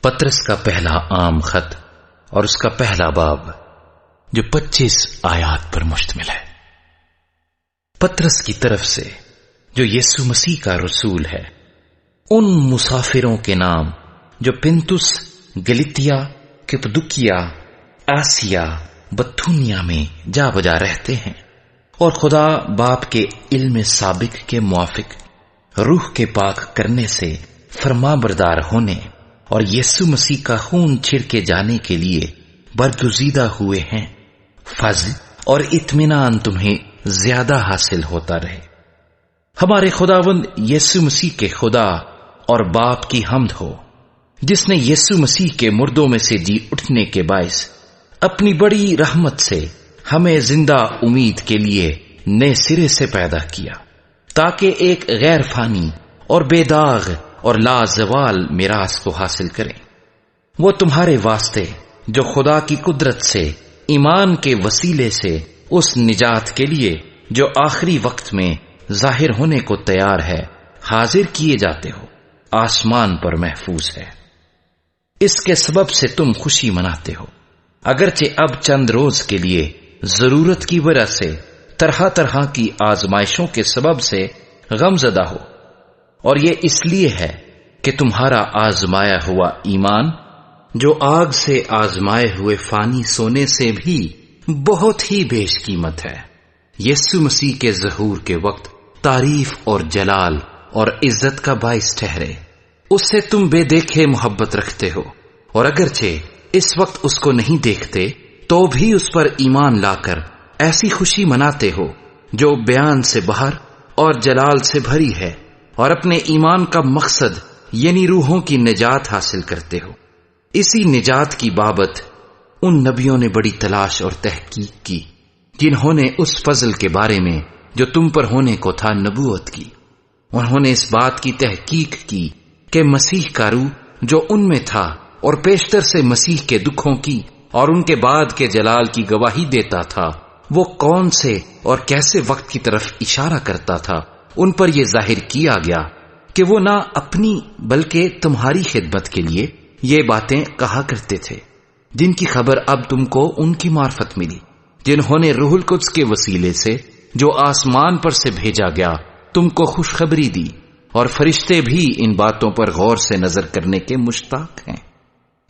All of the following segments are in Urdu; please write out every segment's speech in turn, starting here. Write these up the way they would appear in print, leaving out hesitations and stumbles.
پطرس کا پہلا عام خط اور اس کا پہلا باب جو 25 آیات پر مشتمل ہے۔ پطرس کی طرف سے جو یسوع مسیح کا رسول ہے، ان مسافروں کے نام جو پنتس، گلتیا، کپدوکیا، آسیا، بتھونیا میں جا بجا رہتے ہیں، اور خدا باپ کے علم سابق کے موافق روح کے پاک کرنے سے فرما بردار ہونے اور یسوع مسیح کا خون چھڑکے جانے کے لیے برگزیدہ ہوئے ہیں، فضل اور اطمینان تمہیں زیادہ حاصل ہوتا رہے۔ ہمارے خداوند یسوع مسیح کے خدا اور باپ کی حمد ہو، جس نے یسوع مسیح کے مردوں میں سے جی اٹھنے کے باعث اپنی بڑی رحمت سے ہمیں زندہ امید کے لیے نئے سرے سے پیدا کیا، تاکہ ایک غیر فانی اور بے داغ اور لازوال میراث کو حاصل کریں۔ وہ تمہارے واسطے جو خدا کی قدرت سے ایمان کے وسیلے سے اس نجات کے لیے جو آخری وقت میں ظاہر ہونے کو تیار ہے حاضر کیے جاتے ہو، آسمان پر محفوظ ہے۔ اس کے سبب سے تم خوشی مناتے ہو، اگرچہ اب چند روز کے لیے ضرورت کی وجہ سے طرح طرح کی آزمائشوں کے سبب سے غم زدہ ہو، اور یہ اس لیے ہے کہ تمہارا آزمایا ہوا ایمان جو آگ سے آزمائے ہوئے فانی سونے سے بھی بہت ہی بیش قیمت ہے، یسوع مسیح کے ظہور کے وقت تعریف اور جلال اور عزت کا باعث ٹھہرے۔ اس سے تم بے دیکھے محبت رکھتے ہو، اور اگرچہ اس وقت اس کو نہیں دیکھتے تو بھی اس پر ایمان لا کر ایسی خوشی مناتے ہو جو بیان سے باہر اور جلال سے بھری ہے، اور اپنے ایمان کا مقصد یعنی روحوں کی نجات حاصل کرتے ہو۔ اسی نجات کی بابت ان نبیوں نے بڑی تلاش اور تحقیق کی جنہوں نے اس فضل کے بارے میں جو تم پر ہونے کو تھا نبوت کی۔ انہوں نے اس بات کی تحقیق کی کہ مسیح کا روح جو ان میں تھا اور پیشتر سے مسیح کے دکھوں کی اور ان کے بعد کے جلال کی گواہی دیتا تھا، وہ کون سے اور کیسے وقت کی طرف اشارہ کرتا تھا، ان پر یہ ظاہر کیا گیا کہ وہ نہ اپنی بلکہ تمہاری خدمت کے لیے یہ باتیں کہا کرتے تھے، جن کی خبر اب تم کو ان کی معرفت ملی، جنہوں نے روح القدس کے وسیلے سے جو آسمان پر سے بھیجا گیا تم کو خوشخبری دی، اور فرشتے بھی ان باتوں پر غور سے نظر کرنے کے مشتاق ہیں۔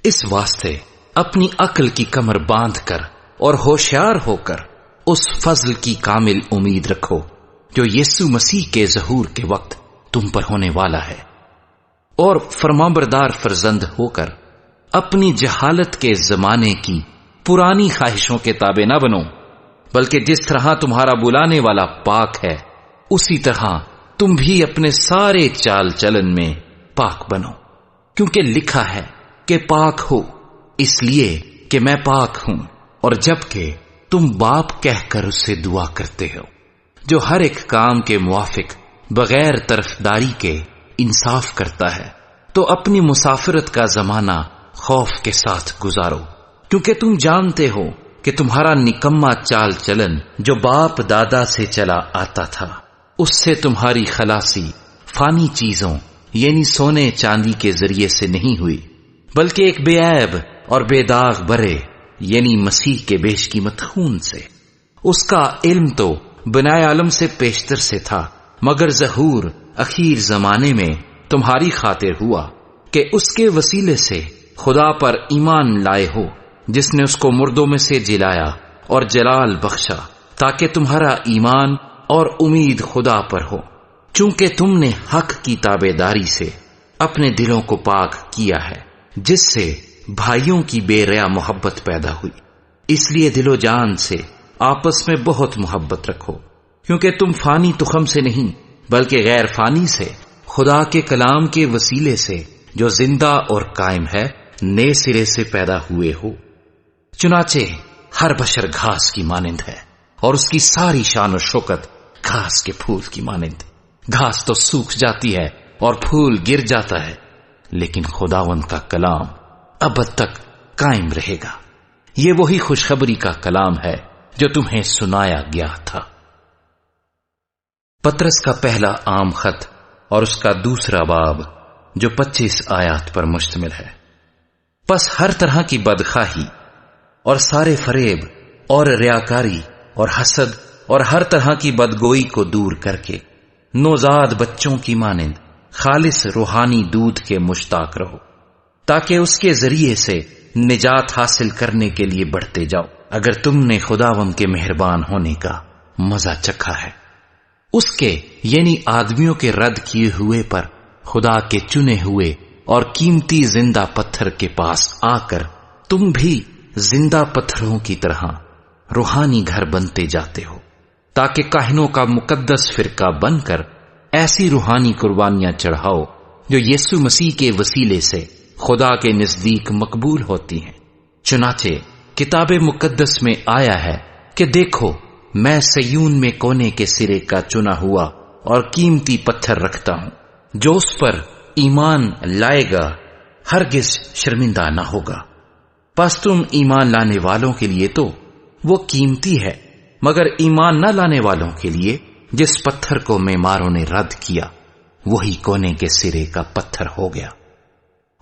اس واسطے اپنی عقل کی کمر باندھ کر اور ہوشیار ہو کر اس فضل کی کامل امید رکھو جو یسوع مسیح کے ظہور کے وقت تم پر ہونے والا ہے، اور فرمانبردار فرزند ہو کر اپنی جہالت کے زمانے کی پرانی خواہشوں کے تابع نہ بنو، بلکہ جس طرح تمہارا بلانے والا پاک ہے اسی طرح تم بھی اپنے سارے چال چلن میں پاک بنو، کیونکہ لکھا ہے کہ پاک ہو اس لیے کہ میں پاک ہوں، اور جبکہ تم باپ کہہ کر اس سے دعا کرتے ہو، جو ہر ایک کام کے موافق بغیر طرفداری کے انصاف کرتا ہے، تو اپنی مسافرت کا زمانہ خوف کے ساتھ گزارو، کیونکہ تم جانتے ہو کہ تمہارا نکما چال چلن جو باپ دادا سے چلا آتا تھا، اس سے تمہاری خلاصی فانی چیزوں یعنی سونے چاندی کے ذریعے سے نہیں ہوئی، بلکہ ایک بے عیب اور بے داغ برے یعنی مسیح کے بیش قیمت خون سے۔ اس کا علم تو بنائے عالم سے پیشتر سے تھا، مگر ظہور اخیر زمانے میں تمہاری خاطر ہوا کہ اس کے وسیلے سے خدا پر ایمان لائے ہو، جس نے اس کو مردوں میں سے جلایا اور جلال بخشا، تاکہ تمہارا ایمان اور امید خدا پر ہو، چونکہ تم نے حق کی تابع داری سے اپنے دلوں کو پاک کیا ہے، جس سے بھائیوں کی بے ریا محبت پیدا ہوئی۔ اس لیے دل و جان سے آپس میں بہت محبت رکھو، کیونکہ تم فانی تخم سے نہیں بلکہ غیر فانی سے خدا کے کلام کے وسیلے سے جو زندہ اور قائم ہے نئے سرے سے پیدا ہوئے ہو۔ چنانچہ ہر بشر گھاس کی مانند ہے، اور اس کی ساری شان و شوکت گھاس کے پھول کی مانند۔ گھاس تو سوکھ جاتی ہے اور پھول گر جاتا ہے، لیکن خداوند کا کلام ابد تک قائم رہے گا۔ یہ وہی خوشخبری کا کلام ہے جو تمہیں سنایا گیا تھا۔ پطرس کا پہلا عام خط اور اس کا دوسرا باب جو 25 آیات پر مشتمل ہے۔ پس ہر طرح کی بدخواہی اور سارے فریب اور ریاکاری اور حسد اور ہر طرح کی بدگوئی کو دور کر کے نوزاد بچوں کی مانند خالص روحانی دودھ کے مشتاق رہو، تاکہ اس کے ذریعے سے نجات حاصل کرنے کے لیے بڑھتے جاؤ، اگر تم نے خداوند کے مہربان ہونے کا مزہ چکھا ہے۔ اس کے یعنی آدمیوں کے رد کیے ہوئے پر خدا کے چنے ہوئے اور قیمتی زندہ پتھر کے پاس آ کر تم بھی زندہ پتھروں کی طرح روحانی گھر بنتے جاتے ہو، تاکہ کاہنوں کا مقدس فرقہ بن کر ایسی روحانی قربانیاں چڑھاؤ جو یسوع مسیح کے وسیلے سے خدا کے نزدیک مقبول ہوتی ہیں۔ چنانچہ کتاب مقدس میں آیا ہے کہ دیکھو میں سیون میں کونے کے سرے کا چنا ہوا اور قیمتی پتھر رکھتا ہوں، جو اس پر ایمان لائے گا ہرگز شرمندہ نہ ہوگا۔ پس تم ایمان لانے والوں کے لیے تو وہ قیمتی ہے، مگر ایمان نہ لانے والوں کے لیے جس پتھر کو معماروں نے رد کیا وہی کونے کے سرے کا پتھر ہو گیا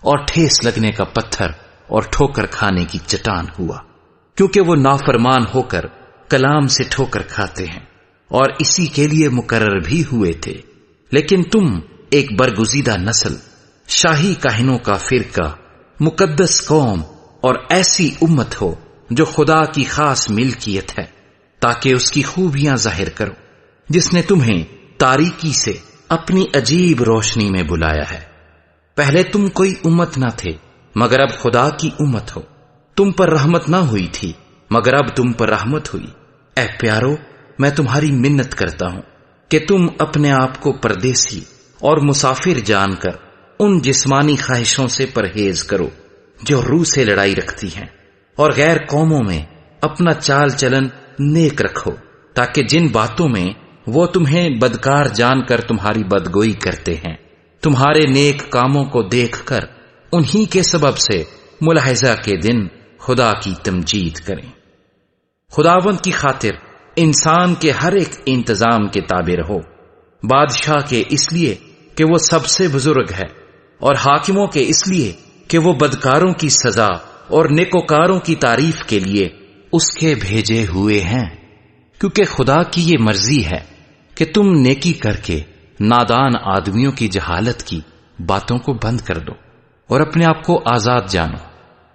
اور ٹھیس لگنے کا پتھر اور ٹھوکر کھانے کی چٹان ہوا، کیونکہ وہ نافرمان ہو کر کلام سے ٹھوکر کھاتے ہیں اور اسی کے لیے مقرر بھی ہوئے تھے۔ لیکن تم ایک برگزیدہ نسل، شاہی کاہنوں کا فرقہ، مقدس قوم اور ایسی امت ہو جو خدا کی خاص ملکیت ہے، تاکہ اس کی خوبیاں ظاہر کرو، جس نے تمہیں تاریکی سے اپنی عجیب روشنی میں بلایا ہے۔ پہلے تم کوئی امت نہ تھے، مگر اب خدا کی امت ہو۔ تم پر رحمت نہ ہوئی تھی، مگر اب تم پر رحمت ہوئی۔ اے پیارو، میں تمہاری منت کرتا ہوں کہ تم اپنے آپ کو پردیسی اور مسافر جان کر ان جسمانی خواہشوں سے پرہیز کرو جو روح سے لڑائی رکھتی ہیں، اور غیر قوموں میں اپنا چال چلن نیک رکھو، تاکہ جن باتوں میں وہ تمہیں بدکار جان کر تمہاری بدگوئی کرتے ہیں، تمہارے نیک کاموں کو دیکھ کر انہی کے سبب سے ملاحظہ کے دن خدا کی تمجید کریں۔ خداوند کی خاطر انسان کے ہر ایک انتظام کے تابع رہو، بادشاہ کے اس لیے کہ وہ سب سے بزرگ ہے، اور حاکموں کے اس لیے کہ وہ بدکاروں کی سزا اور نیکوکاروں کی تعریف کے لیے اس کے بھیجے ہوئے ہیں، کیونکہ خدا کی یہ مرضی ہے کہ تم نیکی کر کے نادان آدمیوں کی جہالت کی باتوں کو بند کر دو اور اپنے آپ کو آزاد جانو،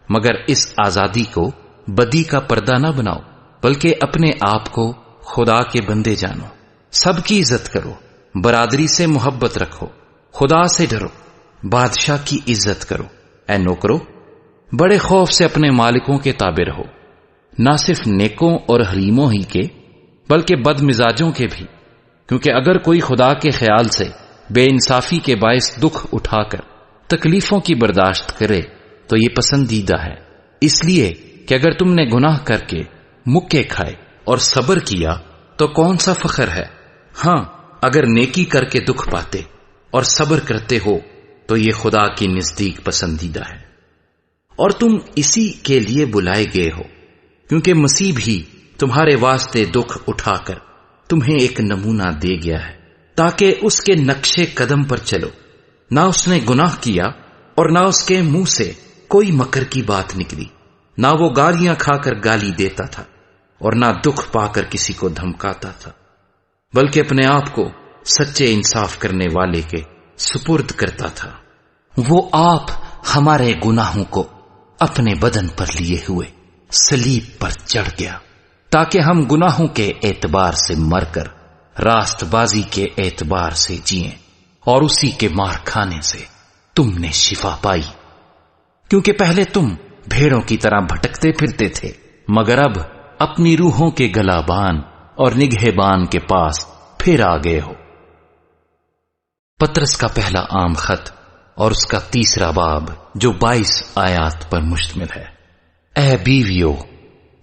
مگر اس آزادی کو بدی کا پردہ نہ بناؤ، بلکہ اپنے آپ کو خدا کے بندے جانو۔ سب کی عزت کرو، برادری سے محبت رکھو، خدا سے ڈرو، بادشاہ کی عزت کرو۔ اے نوکرو، بڑے خوف سے اپنے مالکوں کے تابع رہو، نہ صرف نیکوں اور حلیموں ہی کے بلکہ بد مزاجوں کے بھی، کیونکہ اگر کوئی خدا کے خیال سے بے انصافی کے باعث دکھ اٹھا کر تکلیفوں کی برداشت کرے تو یہ پسندیدہ ہے، اس لیے کہ اگر تم نے گناہ کر کے مکے کھائے اور صبر کیا تو کون سا فخر ہے؟ ہاں، اگر نیکی کر کے دکھ پاتے اور صبر کرتے ہو تو یہ خدا کی نزدیک پسندیدہ ہے۔ اور تم اسی کے لیے بلائے گئے ہو، کیونکہ مسیح بھی تمہارے واسطے دکھ اٹھا کر تمہیں ایک نمونہ دے گیا ہے، تاکہ اس کے نقشے قدم پر چلو۔ نہ اس نے گناہ کیا اور نہ اس کے منہ سے کوئی مکر کی بات نکلی، نہ وہ گالیاں کھا کر گالی دیتا تھا اور نہ دکھ پا کر کسی کو دھمکاتا تھا، بلکہ اپنے آپ کو سچے انصاف کرنے والے کے سپرد کرتا تھا۔ وہ آپ ہمارے گناہوں کو اپنے بدن پر لیے ہوئے صلیب پر چڑھ گیا، تاکہ ہم گناہوں کے اعتبار سے مر کر راست بازی کے اعتبار سے جئیں، اور اسی کے مار کھانے سے تم نے شفا پائی۔ کیونکہ پہلے تم بھیڑوں کی طرح بھٹکتے پھرتے تھے، مگر اب اپنی روحوں کے گلابان اور نگہبان کے پاس پھر آ گئے ہو۔ پطرس کا پہلا عام خط اور اس کا تیسرا باب، جو 22 آیات پر مشتمل ہے۔ اے بیویو،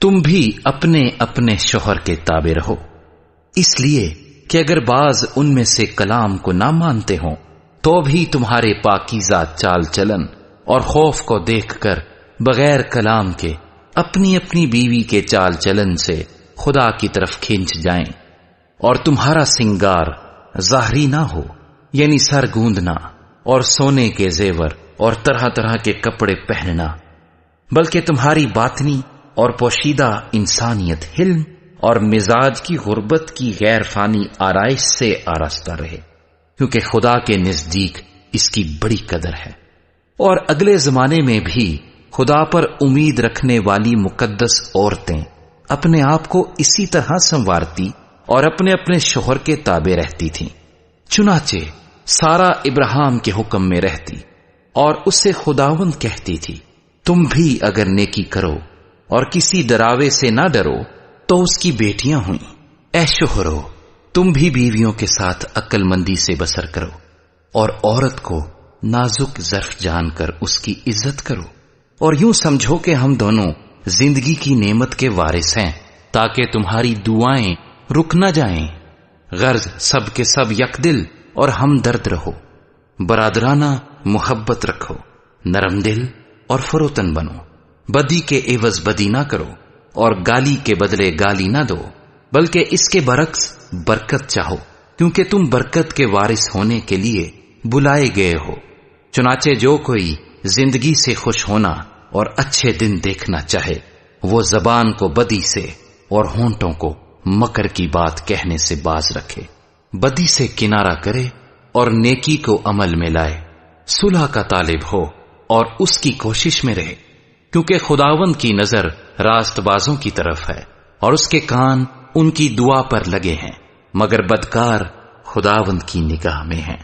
تم بھی اپنے اپنے شوہر کے تابع رہو، اس لیے کہ اگر بعض ان میں سے کلام کو نہ مانتے ہوں تو بھی تمہارے پاکیزہ چال چلن اور خوف کو دیکھ کر بغیر کلام کے اپنی اپنی بیوی کے چال چلن سے خدا کی طرف کھینچ جائیں، اور تمہارا سنگار ظاہری نہ ہو، یعنی سر گوندنا اور سونے کے زیور اور طرح طرح کے کپڑے پہننا، بلکہ تمہاری باطنی اور پوشیدہ انسانیت حلم اور مزاج کی غربت کی غیر فانی آرائش سے آراستہ رہے، کیونکہ خدا کے نزدیک اس کی بڑی قدر ہے۔ اور اگلے زمانے میں بھی خدا پر امید رکھنے والی مقدس عورتیں اپنے آپ کو اسی طرح سنوارتی اور اپنے اپنے شوہر کے تابع رہتی تھیں۔ چنانچہ سارا ابراہیم کے حکم میں رہتی اور اس سے خداوند کہتی تھی، تم بھی اگر نیکی کرو اور کسی ڈراوے سے نہ ڈرو تو اس کی بیٹیاں ہوئیں۔ اے شوہرو، تم بھی بیویوں کے ساتھ عقل مندی سے بسر کرو اور عورت کو نازک ظرف جان کر اس کی عزت کرو، اور یوں سمجھو کہ ہم دونوں زندگی کی نعمت کے وارث ہیں، تاکہ تمہاری دعائیں رک نہ جائیں۔ غرض سب کے سب یک دل اور ہمدرد رہو، برادرانہ محبت رکھو، نرم دل اور فروتن بنو، بدی کے عوض بدی نہ کرو اور گالی کے بدلے گالی نہ دو، بلکہ اس کے برعکس برکت چاہو، کیونکہ تم برکت کے وارث ہونے کے لیے بلائے گئے ہو۔ چنانچہ جو کوئی زندگی سے خوش ہونا اور اچھے دن دیکھنا چاہے، وہ زبان کو بدی سے اور ہونٹوں کو مکر کی بات کہنے سے باز رکھے، بدی سے کنارہ کرے اور نیکی کو عمل میں لائے، صلح کا طالب ہو اور اس کی کوشش میں رہے، کیونکہ خداوند کی نظر راست بازوں کی طرف ہے اور اس کے کان ان کی دعا پر لگے ہیں، مگر بدکار خداوند کی نگاہ میں ہیں۔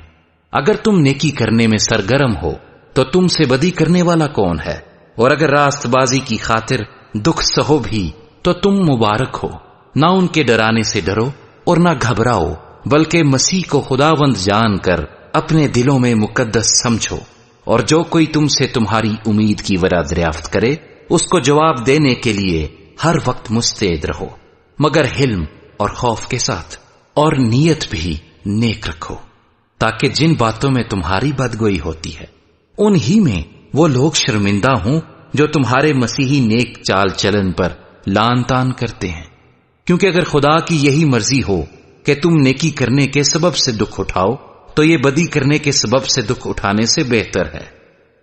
اگر تم نیکی کرنے میں سرگرم ہو تو تم سے بدی کرنے والا کون ہے؟ اور اگر راست بازی کی خاطر دکھ سہو بھی تو تم مبارک ہو۔ نہ ان کے ڈرانے سے ڈرو اور نہ گھبراؤ، بلکہ مسیح کو خداوند جان کر اپنے دلوں میں مقدس سمجھو، اور جو کوئی تم سے تمہاری امید کی وجہ دریافت کرے اس کو جواب دینے کے لیے ہر وقت مستعد رہو، مگر حلم اور خوف کے ساتھ، اور نیت بھی نیک رکھو، تاکہ جن باتوں میں تمہاری بدگوئی ہوتی ہے انہی میں وہ لوگ شرمندہ ہوں جو تمہارے مسیحی نیک چال چلن پر لان تان کرتے ہیں۔ کیونکہ اگر خدا کی یہی مرضی ہو کہ تم نیکی کرنے کے سبب سے دکھ اٹھاؤ تو یہ بدی کرنے کے سبب سے دکھ اٹھانے سے بہتر ہے،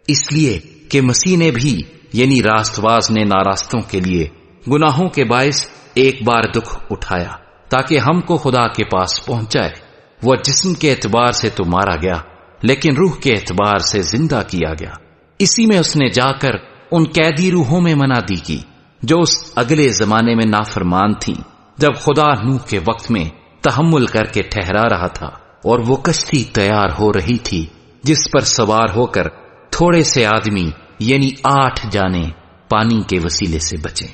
اس لیے کہ مسیح نے بھی یعنی راست باز نے ناراستوں کے لیے گناہوں کے باعث ایک بار دکھ اٹھایا تاکہ ہم کو خدا کے پاس پہنچائے۔ وہ جسم کے اعتبار سے تو مارا گیا لیکن روح کے اعتبار سے زندہ کیا گیا۔ اسی میں اس نے جا کر ان قیدی روحوں میں منادی کی جو اس اگلے زمانے میں نافرمان تھیں، جب خدا نوح کے وقت میں تحمل کر کے ٹھہرا رہا تھا اور وہ کشتی تیار ہو رہی تھی جس پر سوار ہو کر تھوڑے سے آدمی یعنی 8 جانیں پانی کے وسیلے سے بچے،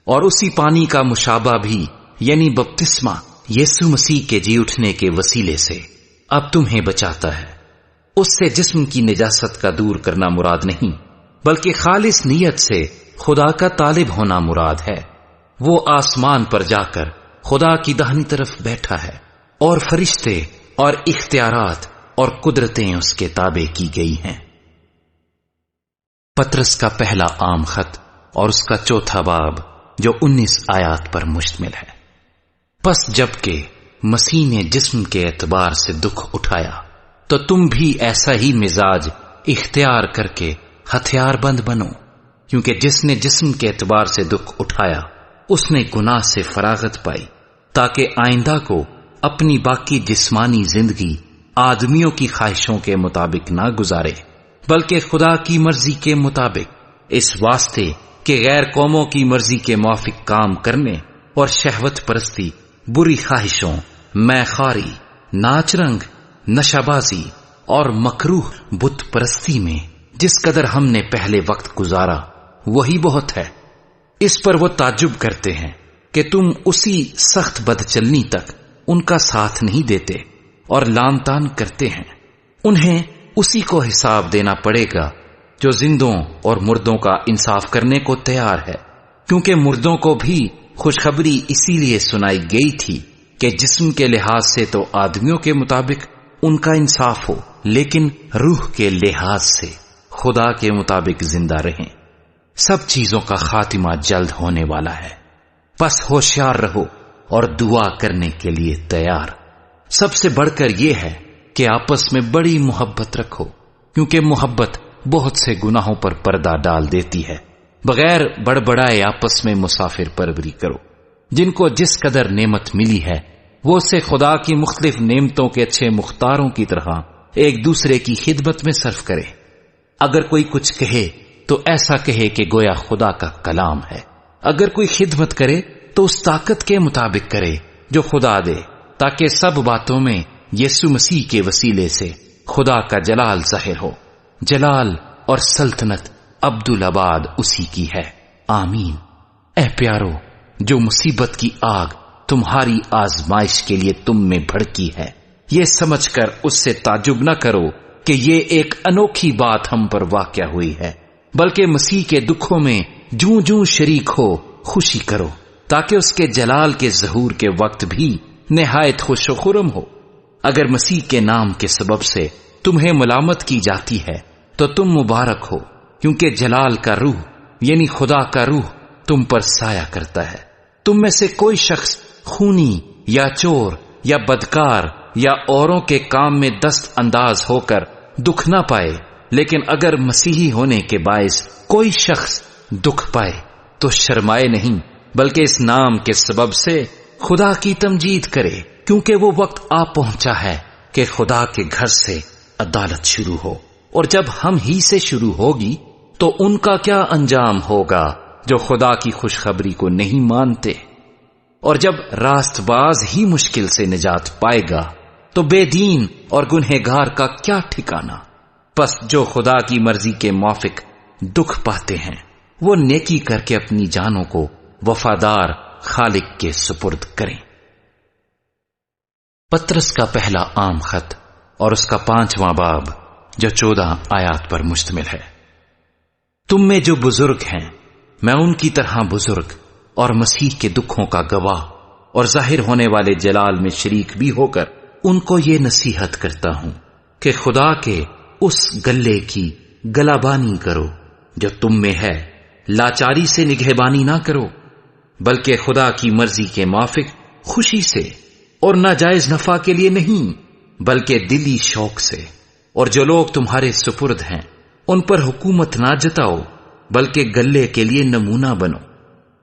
اور اسی پانی کا مشابہ بھی یعنی بپتسمہ یسوع مسیح کے جی اٹھنے کے وسیلے سے اب تمہیں بچاتا ہے۔ اس سے جسم کی نجاست کا دور کرنا مراد نہیں، بلکہ خالص نیت سے خدا کا طالب ہونا مراد ہے۔ وہ آسمان پر جا کر خدا کی داہنی طرف بیٹھا ہے، اور فرشتے اور اختیارات اور قدرتیں اس کے تابع کی گئی ہیں۔ پطرس کا پہلا عام خط اور اس کا چوتھا باب جو 19 آیات پر مشتمل ہے۔ پس جبکہ مسیح نے جسم کے اعتبار سے دکھ اٹھایا تو تم بھی ایسا ہی مزاج اختیار کر کے ہتھیار بند بنو، کیونکہ جس نے جسم کے اعتبار سے دکھ اٹھایا اس نے گناہ سے فراغت پائی، تاکہ آئندہ کو اپنی باقی جسمانی زندگی آدمیوں کی خواہشوں کے مطابق نہ گزارے بلکہ خدا کی مرضی کے مطابق، اس واسطے کہ غیر قوموں کی مرضی کے موافق کام کرنے اور شہوت پرستی، بری خواہشوں، میخواری، ناچ رنگ، نشہ بازی اور مکروہ بت پرستی میں جس قدر ہم نے پہلے وقت گزارا وہی بہت ہے۔ اس پر وہ تعجب کرتے ہیں کہ تم اسی سخت بدچلنی تک ان کا ساتھ نہیں دیتے اور لان تان کرتے ہیں۔ انہیں اسی کو حساب دینا پڑے گا جو زندوں اور مردوں کا انصاف کرنے کو تیار ہے، کیونکہ مردوں کو بھی خوشخبری اسی لیے سنائی گئی تھی کہ جسم کے لحاظ سے تو آدمیوں کے مطابق ان کا انصاف ہو، لیکن روح کے لحاظ سے خدا کے مطابق زندہ رہیں۔ سب چیزوں کا خاتمہ جلد ہونے والا ہے، بس ہوشیار رہو اور دعا کرنے کے لیے تیار۔ سب سے بڑھ کر یہ ہے کہ آپس میں بڑی محبت رکھو، کیونکہ محبت بہت سے گناہوں پر پردہ ڈال دیتی ہے۔ بغیر بڑبڑائے آپس میں مسافر پروری کرو۔ جن کو جس قدر نعمت ملی ہے وہ اسے خدا کی مختلف نعمتوں کے اچھے مختاروں کی طرح ایک دوسرے کی خدمت میں صرف کرے۔ اگر کوئی کچھ کہے تو ایسا کہے کہ گویا خدا کا کلام ہے۔ اگر کوئی خدمت کرے تو اس طاقت کے مطابق کرے جو خدا دے، تاکہ سب باتوں میں یسوع مسیح کے وسیلے سے خدا کا جلال ظاہر ہو۔ جلال اور سلطنت عبدالآباد اسی کی ہے، آمین۔ اے پیارو، جو مصیبت کی آگ تمہاری آزمائش کے لیے تم میں بھڑکی ہے، یہ سمجھ کر اس سے تعجب نہ کرو کہ یہ ایک انوکھی بات ہم پر واقع ہوئی ہے، بلکہ مسیح کے دکھوں میں جوں جوں شریک ہو خوشی کرو، تاکہ اس کے جلال کے ظہور کے وقت بھی نہایت خوش و خرم ہو۔ اگر مسیح کے نام کے سبب سے تمہیں ملامت کی جاتی ہے تو تم مبارک ہو، کیونکہ جلال کا روح یعنی خدا کا روح تم پر سایہ کرتا ہے۔ تم میں سے کوئی شخص خونی یا چور یا بدکار یا اوروں کے کام میں دست انداز ہو کر دکھ نہ پائے، لیکن اگر مسیحی ہونے کے باعث کوئی شخص دکھ پائے تو شرمائے نہیں، بلکہ اس نام کے سبب سے خدا کی تمجید کرے، کیونکہ وہ وقت آ پہنچا ہے کہ خدا کے گھر سے عدالت شروع ہو، اور جب ہم ہی سے شروع ہوگی تو ان کا کیا انجام ہوگا جو خدا کی خوشخبری کو نہیں مانتے۔ اور جب راست باز ہی مشکل سے نجات پائے گا تو بے دین اور گنہگار کا کیا ٹھکانہ۔ پس جو خدا کی مرضی کے موافق دکھ پاتے ہیں وہ نیکی کر کے اپنی جانوں کو وفادار خالق کے سپرد کریں۔ پطرس کا پہلا عام خط اور اس کا 5واں باب جو 14 آیات پر مشتمل ہے۔ تم میں جو بزرگ ہیں میں ان کی طرح بزرگ اور مسیح کے دکھوں کا گواہ اور ظاہر ہونے والے جلال میں شریک بھی ہو کر ان کو یہ نصیحت کرتا ہوں کہ خدا کے اس گلے کی گلابانی کرو جو تم میں ہے، لاچاری سے نگہبانی نہ کرو، بلکہ خدا کی مرضی کے موافق خوشی سے اور ناجائز نفع کے لیے نہیں، بلکہ دلی شوق سے۔ اور جو لوگ تمہارے سپرد ہیں ان پر حکومت نہ جتاؤ، بلکہ گلے کے لیے نمونہ بنو۔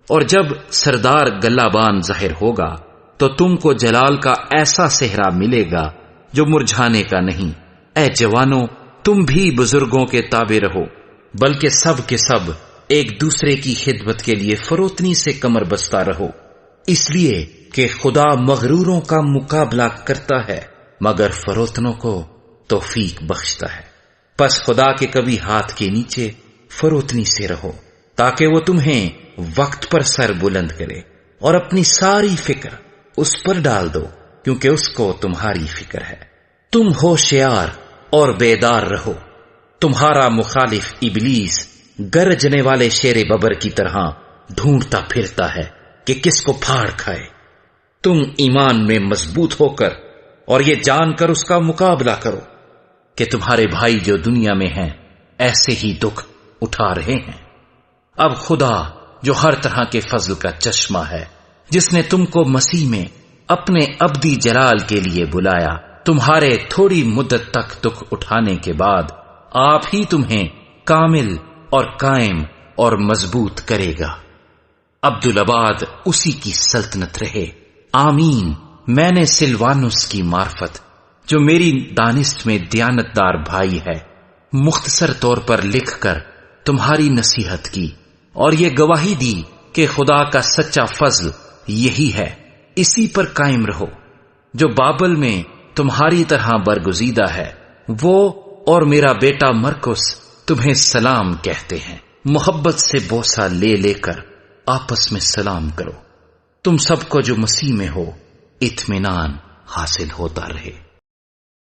اور جب سردار گلابان ظاہر ہوگا تو تم کو جلال کا ایسا صحرا ملے گا جو مرجھانے کا نہیں۔ اے جوانوں، تم بھی بزرگوں کے تابع رہو، بلکہ سب کے سب ایک دوسرے کی خدمت کے لیے فروتنی سے کمر بستہ رہو، اس لیے کہ خدا مغروروں کا مقابلہ کرتا ہے مگر فروتنوں کو توفیق بخشتا ہے۔ پس خدا کے کبھی ہاتھ کے نیچے فروتنی سے رہو، تاکہ وہ تمہیں وقت پر سر بلند کرے، اور اپنی ساری فکر اس پر ڈال دو، کیونکہ اس کو تمہاری فکر ہے۔ تم ہوشیار اور بیدار رہو۔ تمہارا مخالف ابلیس گرجنے والے شیر ببر کی طرح ڈھونڈتا پھرتا ہے کہ کس کو پھاڑ کھائے۔ تم ایمان میں مضبوط ہو کر اور یہ جان کر اس کا مقابلہ کرو کہ تمہارے بھائی جو دنیا میں ہیں ایسے ہی دکھ اٹھا رہے ہیں۔ اب خدا جو ہر طرح کے فضل کا چشمہ ہے، جس نے تم کو مسیح میں اپنے ابدی جلال کے لیے بلایا، تمہارے تھوڑی مدت تک دکھ اٹھانے کے بعد آپ ہی تمہیں کامل اور قائم اور مضبوط کرے گا۔ عبدالآباد اسی کی سلطنت رہے، آمین۔ میں نے سلوانوس کی معرفت جو میری دانست میں دیانتدار بھائی ہے مختصر طور پر لکھ کر تمہاری نصیحت کی، اور یہ گواہی دی کہ خدا کا سچا فضل یہی ہے، اسی پر قائم رہو۔ جو بابل میں تمہاری طرح برگزیدہ ہے وہ اور میرا بیٹا مرکس تمہیں سلام کہتے ہیں۔ محبت سے بوسہ لے لے کر آپس میں سلام کرو۔ تم سب کو جو مسیح میں ہو اطمینان حاصل ہوتا رہے۔